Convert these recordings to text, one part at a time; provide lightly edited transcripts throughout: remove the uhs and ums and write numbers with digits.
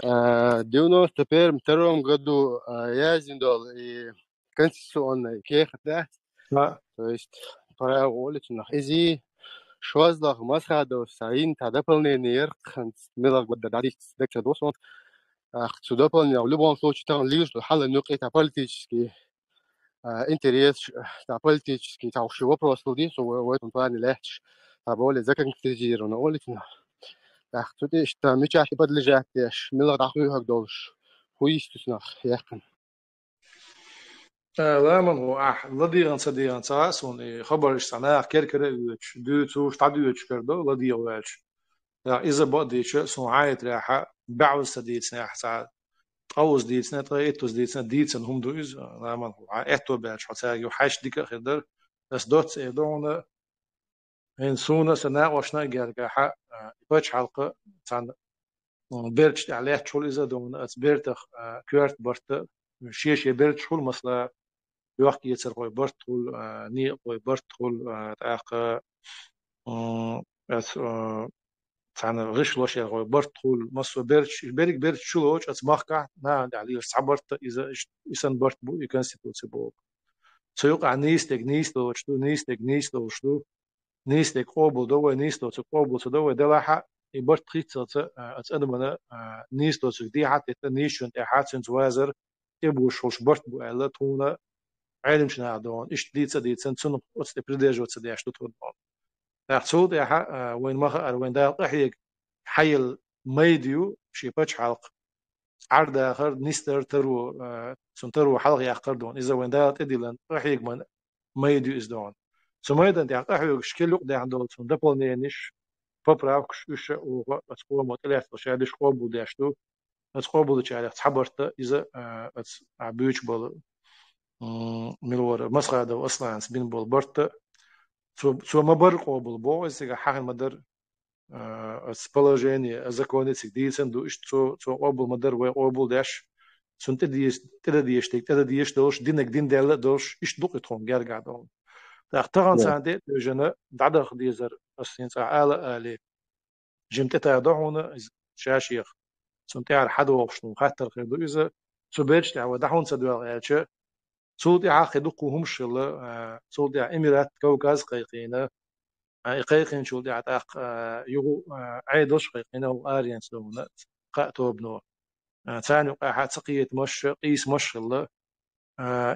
91 году я ездил и конституционной кехта, Да. то есть пора улицу на изи шваздах масхадов саин дополнение милок дадик декча досмот дополнение в любом случае там лишь хала нюкли политический интерес политический тауши вопрос людей в этом плане легче более законкретизировано улицу. Так, тут есть меча подлежат, милок дахуй должен хуистус нах яхан. لا من هو لديان صديان ساسون خبر سنة كركرة يوش دوتو شتادوش كردو لدي وش لا إذا بديش سمعت راحة بعض صديقنا حساد أوز ديتنا تريتوس ديتنا ديتنا هم دوز لا من هو إتو باش حتى يوحش ديك خدر بس دوت إدونا إن سونا سنة وشنا جرجحة بتش حلقة تان بيرتش عليه شول إذا دونا أتبرتخ كيرت برت شيء بيرت شول مثلا يوحكي يصير قوي برتول ني قوي برتول تاق بس تانا غش لوش قوي برتول مصر بيرك شلوش أتماخك نا عليه صبرت إذا إنسان برت بو يكنسيتوسي بو سيوقع نيستك شلو نيستك قابل دوا نيستو قابل دوا دلاحة يبرت خيطة أتأدمنا نيستو دي حتى تنيشون تحاتن زوازر يبو شوش برت بو ألا تونا عالم شنا دون إيش ديتسا تسنو أست بريديجو تسدي أشتو تون تحصود يا وين ما وين دا أحيق حيل ميديو شي بتش حلق عرض آخر نيستر ترو سنترو حلق يأخر دون إذا وين دا تديلن أحيق من ميديو إز دون سميدن تاع أحيق شكل ده عندهم سن دبل نيش فبراوكش إيش أو أتقول متلف وشادش قابو داشتو أتقابل تشارع تحبرت إذا أتعبيش بال ملور مسخة أصلا سبين بول برت سو ما بر قابل بو إذا حاجة مدر سبلاجيني زكوني سكدي سندو إيش سو قابل مدر وقابل داش سن تديش دوش دينك دين دالة دوش إيش دوق يتخون جرجع دون تختارن ساندي جنا دعدخ ديزر أصلا ساعة آلي جمت تعدهون شاشيخ سن تعر حدا وشنو خاطر خدو إذا سو بيرش تعود دحون سدوا عيش صوت عاقد قوهم شلا صوت إمارات كوكاز قيقينا قيقين شو دي عتاق يغو عيدوش قيقينا وآريان سلونا قاتو بنو ثاني قاحات سقية مش قيس مش الله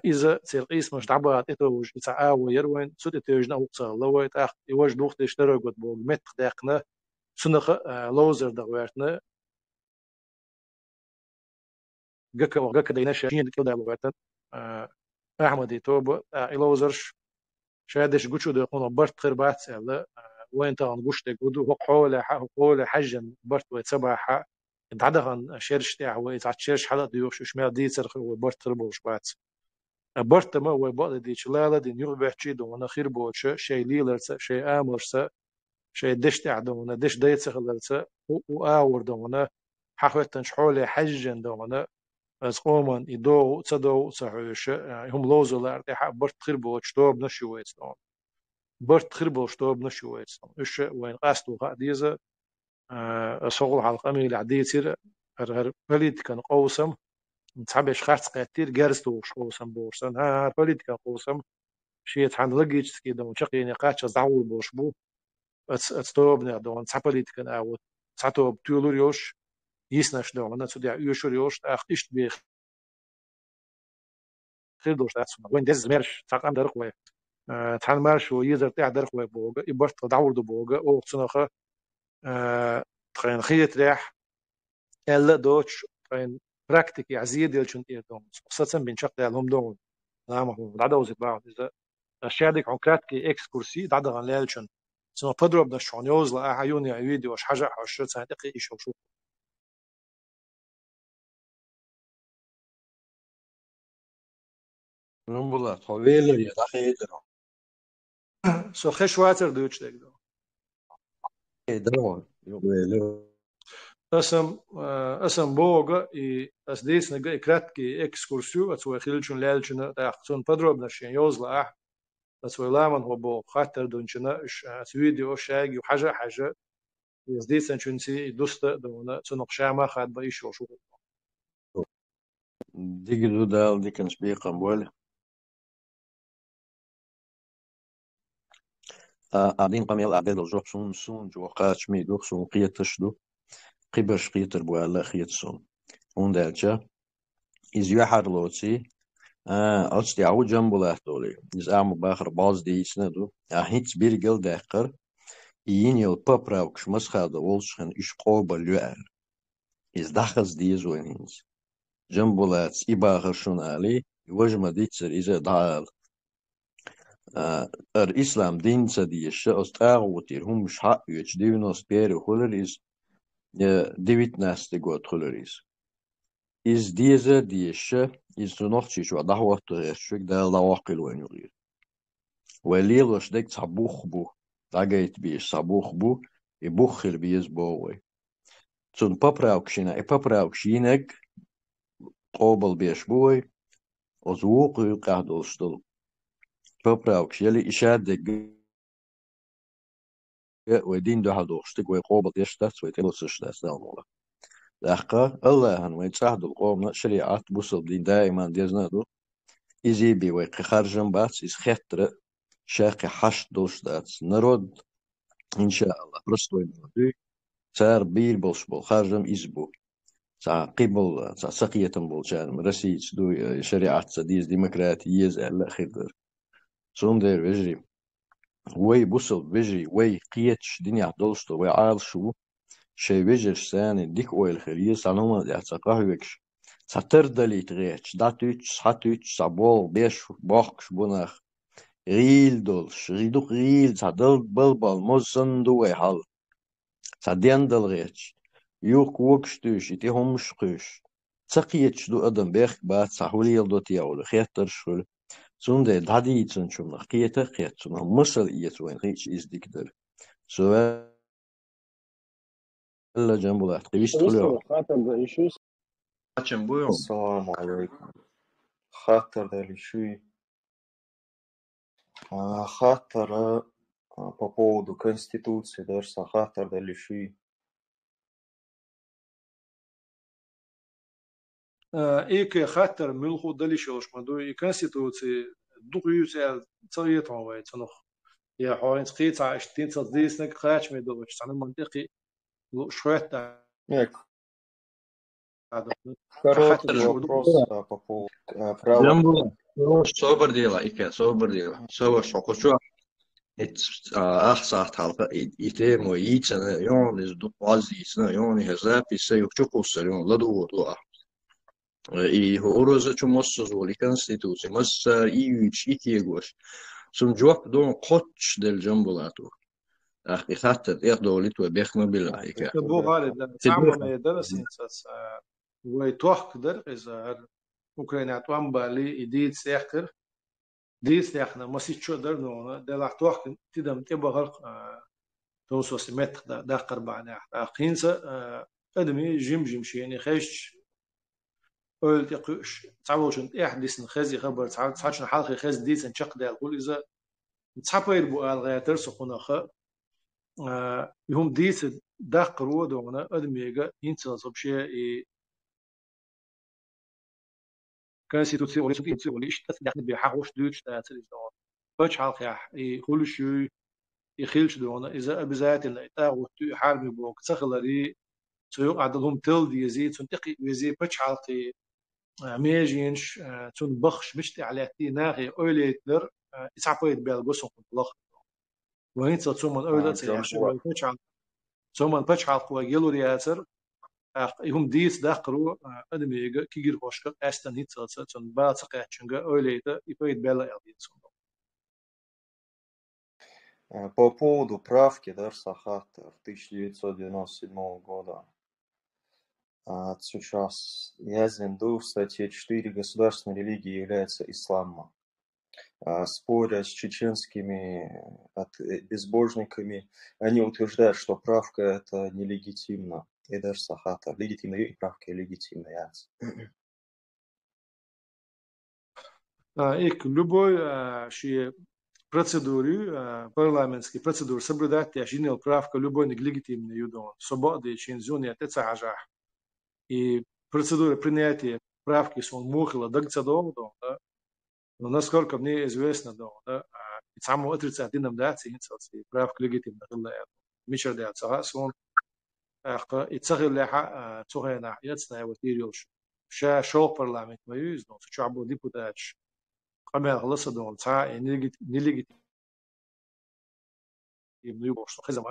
إذا سير قيس مش دعبات إتوج إتعاو يروين سوت إتوجنا وقصة الله ويتاق يوج دوخت اشترق بوغ متق داقنا سنخ لوزر دغواتنا جك ديناش جين كده بوغاتنا أحمد يتوب إلوزرش شادش جوشو ده يكون برت خربات سأله وين تان جوش ده جودو هو حجن برت ويتسبع حق انت عدغن شيرش تاع ويتعت شيرش حلق ديوش شمال دي ترخ وبرت خربوش بات برت ما هو بعد دي شلالة دي نيو بحشي دو انا خير بوش شيء ليلرس شيء امرس شيء دش تاع دو انا دش ديت سخلرس واور دو انا حخوتن شحولي حجن دو انا از قومن يدو تصدو صحوش هم لوزولار تاع برت خير بوش توب نشويت برت خربو شتوب نشويت إيش وين قاستو قاديزة شغل على القمي العديتير هر بوليتيكا قوسم نتحبش خارج قاتير جارستو قوسم بورسن ها بوليتيكا قوسم شيء عن لقيت كده وشقي نقاش زعول بوش بو اتستوب نعدو نتحب بوليتيكا او تسعتو بتولوريوش يسنش دو انا تودع يوشوريوش اخ إيش بيخ خيردوش تاسما وين دز ميرش تاقام درقوي تحن مارش ويزر تاع درقوي بوغا يبرت دعور دو بوغا او تسنخه تخين خيط ريح الا دوتش تخين براكتيك عزيز يلشن ايدون خاصة بين شق لهم دون نعم هو دعدا وزيت بعض اذا الشادك عن كراتكي اكس كرسي دعدا عن ليلشن سنو تضرب نشون يوز لا عيوني عيدي واش حاجة حشرت سنتقي ايش وشو نمبلا طويلة يا أخي يدرو سو خش واتر دوتش ديك دو يدرو يويلو اسم بوغا اي اس ديس نجا كراتكي اكس كرسيو اتسوي خيلشن ليلشن تاخذون تضرب نشين يوز لا بس ولا من هو بو خاطر دونشنا فيديو شاقي وحاجة здесь انشنسي دوست دونا تنقشا ما خاد بايشو شو ديك دو دال ديك نسبيق أموال قاعدين قميل أعداد الجوح سون جو قاتش مي دوخ سون قيت تشدو قبش قيتر بوالا خيت سون وندالجا إز يحر لوتسي als die oude jumbo lachtoli is aan bacher bas die iets net doen hits birgel dekker injel paprauks maschade wolschen is qoba luer is dachas die zo eens jumbo lats ibacher schon ali wajma ditzer is daal islam dinsa die is als tagut hier hum schak uch divinos pere holler is 19 got holler is diese die is zo nog zo dahwat shuk da la waqil wen yugir وليل وشدك صبوخ بو داجيت بيش صبوخ بو يبوخر بيز بووي تون بابراوكشينك قوبل بيش بوي وزوق يقعد وشتل بابراوكش يلي إشادك ودين دو هادو شتك ويقوبل يشتت ويتلوس شتت دالمولا لحقا الله هن ويتساعد القوم شريعات بوصل دين دائما ديزنا دو إزي بي ويقي خارجن باتس إز خطر شاقي حشت دوشتات نرد إن شاء الله رستوين دو صار بير بولش بول خارجم إزبو صار قبل صار سقيتم بول شان رسيج دو شريعة سديز ديمقراطية على خضر سوندر وجري وي بوصل وجري وي قيتش دنيا دولشتو وي عال شو شي وجرش سان ديك اويل خليه سانوما يعتقاه ويكش ساتر دلي تغيتش داتوش ساتوش سابول بيش باخش بوناخ غيل دولش غيدوك غيل سادل بلبل موزن دوي حال سادين دلغيتش يوك وكشتوش يتي همش قوش تسقيتش دو أدم بيخ بات سحولي يلدو تياول خيطر شول سونده دادي يتسن شمنا قيتا قيتسن مصر إيتوين خيش إزديك در سؤال جنبو لحت قيش تخلو قاتشن بويوم السلام عليكم. خاطر دالишуй خاطر по поводу Конституции, даже خاطر далишуй. إيك خاطر ملخو دليش وش مدو إكنستитуции دقيوس تصيت هواي تنخ يا حوين تقيت عشتين تصديس نك خاش مدوش عن منطقي شوية Нет, короткий вопрос по поводу права. جنبو صوبر ديلا إيكا صوبر ديلا صوبر شوكوشو أحسن حلقة إيتين ويتسنا يون إزدو قازي سنا يون هزابي سيوكشوكو سريون لدو دوه I horoza čo mosso zvoli konstitucije, mossa iuč itiegos. Som job don coach del jambolato. I hatta erdo litu bechma billahi. بو غالد تعمل ما يدرس إنساس ويتوح كدر إذا أوكرانيا توام بالي إديت سيحكر ديت سيحنا ما سيتشو در نونا دلع توح تدم تبغى غلق توصل سمت دا قربانة قينسا أدمي جيم شي يعني خيش قلت يقش تعوشن إحدث خزي خبر تعشن حلقة خز ديت نشق ده كل إذا تحبير بو الغياتر سخنا خ يهم ديت دقرو دونا أدميجا إنسان صبشي كونستитуция ولا سوتي ولا إيش تسلح بيحوش دوتش تاثير دونا بتش حلقة كل شيء يخيلش دونا إذا بذات اللي تاغو حاربي بوك تخلري سيوق عدلهم تل دي يزيد سنتقي يزيد بتش حلقة ميجينش تون بخش مشتي على تي ناغي أوليتلر يسعفيد بالقصة مطلق وين تصومن أولاد سيحشوا تصومن بتش حلقة ويجلو رياسر يهم ديس داخلوا أدمي كيجر خوشك أستن هيت تون بعد سقيتشنجا أوليتا يفيد بلا يلدينسون. По поводу правки Дарса Хаттер 1997 года. Сейчас я в статье 4 государственной религии является исламом. Споря с чеченскими безбожниками, они утверждают, что правка это нелегитимно. И Дарса Хаттер легитимно, и правка легитимная. إيك любой شيء процедуры, парламентские процедуры соблюдать имел правка любой легитимный юдон, свободы, чинзуни, тецажах. И процедура принятия правки сон мухила дагцадовдо, да, но насколько мне известно, да, и само отрицательным да, цинцовцы, правка легитимна, мишер да, сон, и цагляха, цогена, яцная вот ирилш. Ша шоу парламент маюз, но сучабу депутатш. قبل خلص دون ساعة نلقي يبدو что خزم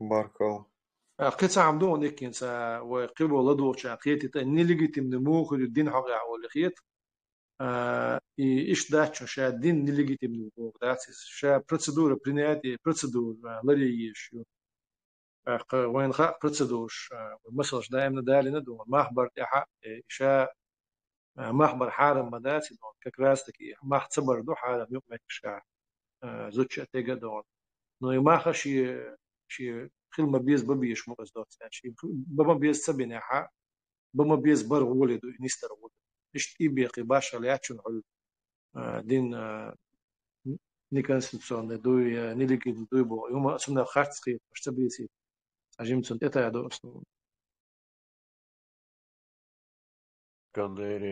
Баркал. قصة عمدون لكن سا وقبل لدو شاقيت نلقي تمنمو خد الدين حقا ولا خيط إيش داتش شا الدين نلقي تمنمو داتس شا процедура принятия процедура لريش وين خا процедурش مثلا دائما دالنا دون محبر تحا شا محبر حارم مداتي دون ككراستك ما احتصبر دو حارم يوم شا زوجة تيجا دون نو ما خشي شي خل بيز ببيش مقص دوت شي بما بيز سبين حا بما بيز بر ولد نستر ولد إيش تبي قباشة لياتشون حل دين نيكونستيتوشن دوي نيليكي دوي بو يوم سمنا خارج خير مش تبي يصير عجيم سنتها يا دوست Kad ir